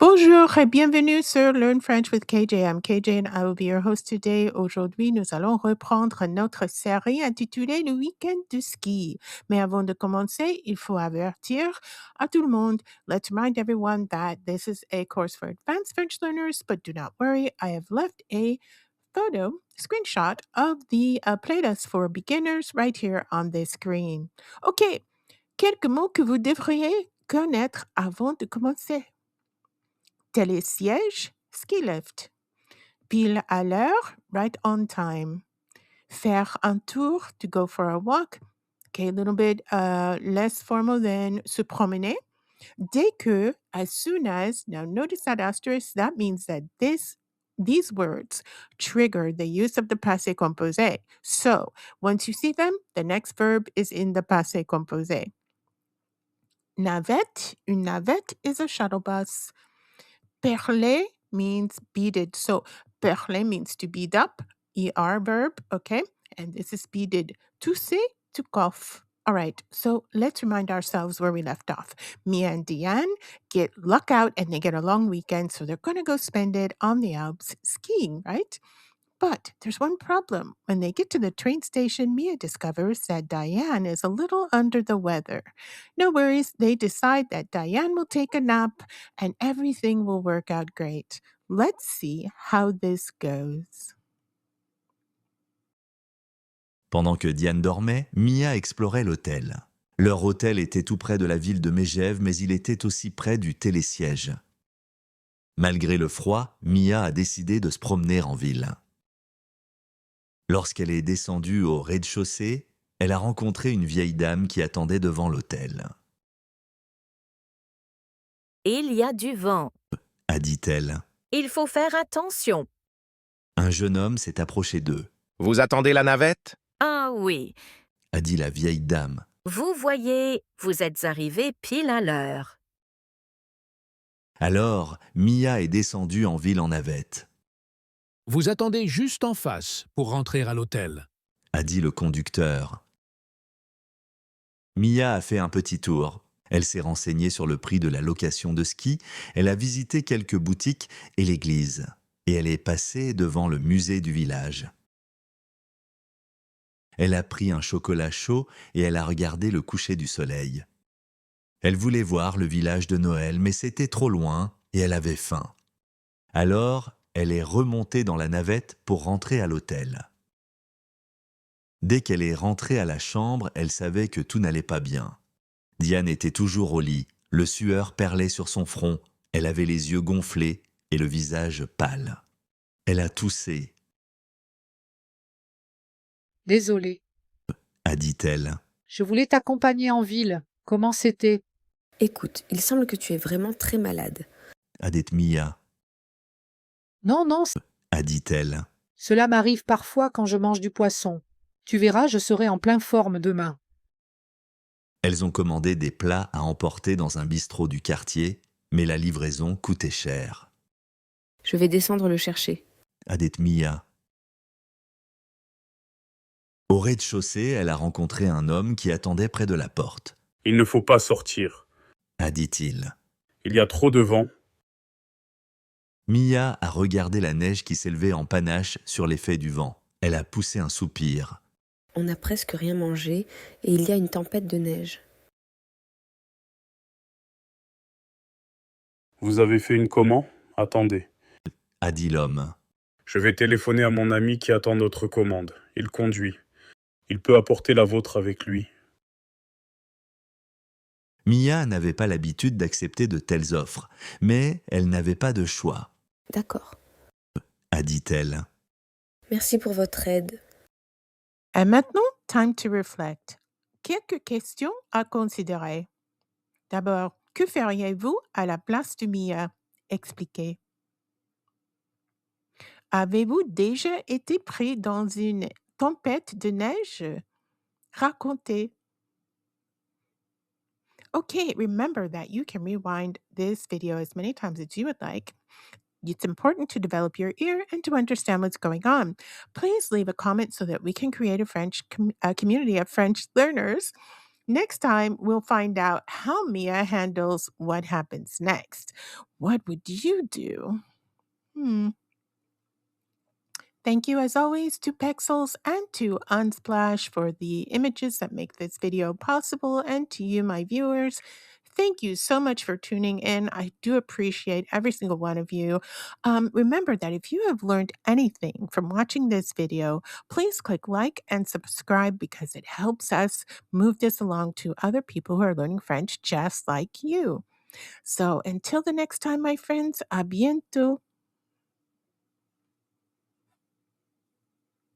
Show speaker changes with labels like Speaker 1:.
Speaker 1: Bonjour et bienvenue sur Learn French with KJ. I'm KJ and I will be your host today. Aujourd'hui, nous allons reprendre notre série intitulée Le week-end du ski. Mais avant de commencer, il faut avertir à tout le monde. Let's remind everyone that this is a course for advanced French learners, but do not worry. I have left a screenshot of the playlist for beginners right here on the screen. OK, quelques mots que vous devriez connaître avant de commencer. Télésiège, ski lift. Pile à l'heure, right on time. Faire un tour, to go for a walk. Okay, a little bit less formal than se promener. Dès que, as soon as, now notice that asterisk, that means that these words trigger the use of the passé composé. So, once you see them, the next verb is in the passé composé. Navette, une navette is a shuttle bus. Perler means beaded. So perler means to bead up, ER verb, okay? And this is beaded. Tousser, to cough. All right, so let's remind ourselves where we left off. Mia and Diane get luck out and they get a long weekend, so they're going to go spend it on the Alps skiing, right? But there's one problem. When they get to the train station, Mia discovers that Diane is a little under the weather. No worries, they decide that Diane will take a nap and everything will work out great. Let's see how this goes.
Speaker 2: Pendant que Diane dormait, Mia explorait l'hôtel. Leur hôtel était tout près de la ville de Megève, mais il était aussi près du télésiège. Malgré le froid, Mia a décidé de se promener en ville. Lorsqu'elle est descendue au rez-de-chaussée, elle a rencontré une vieille dame qui attendait devant l'hôtel.
Speaker 3: Il y a du vent.
Speaker 2: A dit-elle.
Speaker 3: Il faut faire attention.
Speaker 2: Un jeune homme s'est approché d'eux.
Speaker 4: Vous attendez la navette?
Speaker 3: Ah oui,
Speaker 2: A dit la vieille dame.
Speaker 3: vous voyez, vous êtes arrivé pile à l'heure.
Speaker 2: Alors, Mia est descendue en ville en navette.
Speaker 5: Vous attendez juste en face pour rentrer à l'hôtel.
Speaker 2: A dit le conducteur. Mia a fait un petit tour. Elle s'est renseignée sur le prix de la location de ski, elle a visité quelques boutiques et l'église, et elle est passée devant le musée du village. Elle a pris un chocolat chaud et elle a regardé le coucher du soleil. Elle voulait voir le village de Noël, mais c'était trop loin et elle avait faim. Alors, elle est remontée dans la navette pour rentrer à l'hôtel. Dès qu'elle est rentrée à la chambre, elle savait que tout n'allait pas bien. Diane était toujours au lit, le sueur perlait sur son front, elle avait les yeux gonflés et le visage pâle. Elle a toussé,
Speaker 6: Désolée,
Speaker 2: a dit-elle.
Speaker 6: je voulais t'accompagner en ville. Comment c'était?
Speaker 7: Écoute, il semble que tu es vraiment très malade.
Speaker 2: A dit Mia,
Speaker 6: Non,
Speaker 2: a dit-elle.
Speaker 6: cela m'arrive parfois quand je mange du poisson. Tu verras, je serai en pleine forme demain.
Speaker 2: Elles ont commandé des plats à emporter dans un bistrot du quartier, mais la livraison coûtait cher.
Speaker 7: Je vais descendre le chercher.
Speaker 2: A dit Mia. Au rez-de-chaussée, elle a rencontré un homme qui attendait près de la porte.
Speaker 8: Il ne faut pas sortir.
Speaker 2: A dit-il.
Speaker 8: Il y a trop de vent.
Speaker 2: Mia a regardé la neige qui s'élevait en panache sur l'effet du vent. Elle a poussé un soupir.
Speaker 7: On n'a presque rien mangé et il y a une tempête de neige.
Speaker 8: Vous avez fait une commande? Attendez.
Speaker 2: A dit l'homme.
Speaker 8: Je vais téléphoner à mon ami qui attend notre commande. Il conduit. Il peut apporter la vôtre avec lui.
Speaker 2: Mia n'avait pas l'habitude d'accepter de telles offres, mais elle n'avait pas de choix.
Speaker 7: D'accord.
Speaker 2: A dit-elle.
Speaker 7: Merci pour votre aide.
Speaker 1: Et maintenant, time to reflect. Quelques questions à considérer. D'abord, que feriez-vous à la place de Mia? Expliquez. Avez-vous déjà été pris dans une tempête de neige? Racontez. Okay, remember that you can rewind this video as many times as you would like. It's important to develop your ear and to understand what's going on. Please leave a comment so that we can create a French community of French learners. Next time, we'll find out how Mia handles what happens next. What would you do? Hmm. Thank you, as always, to Pexels and to Unsplash for the images that make this video possible, and to you, my viewers. Thank you so much for tuning in. I do appreciate every single one of you. Remember that if you have learned anything from watching this video, please click like and subscribe because it helps us move this along to other people who are learning French just like you. So until the next time, my friends, à bientôt.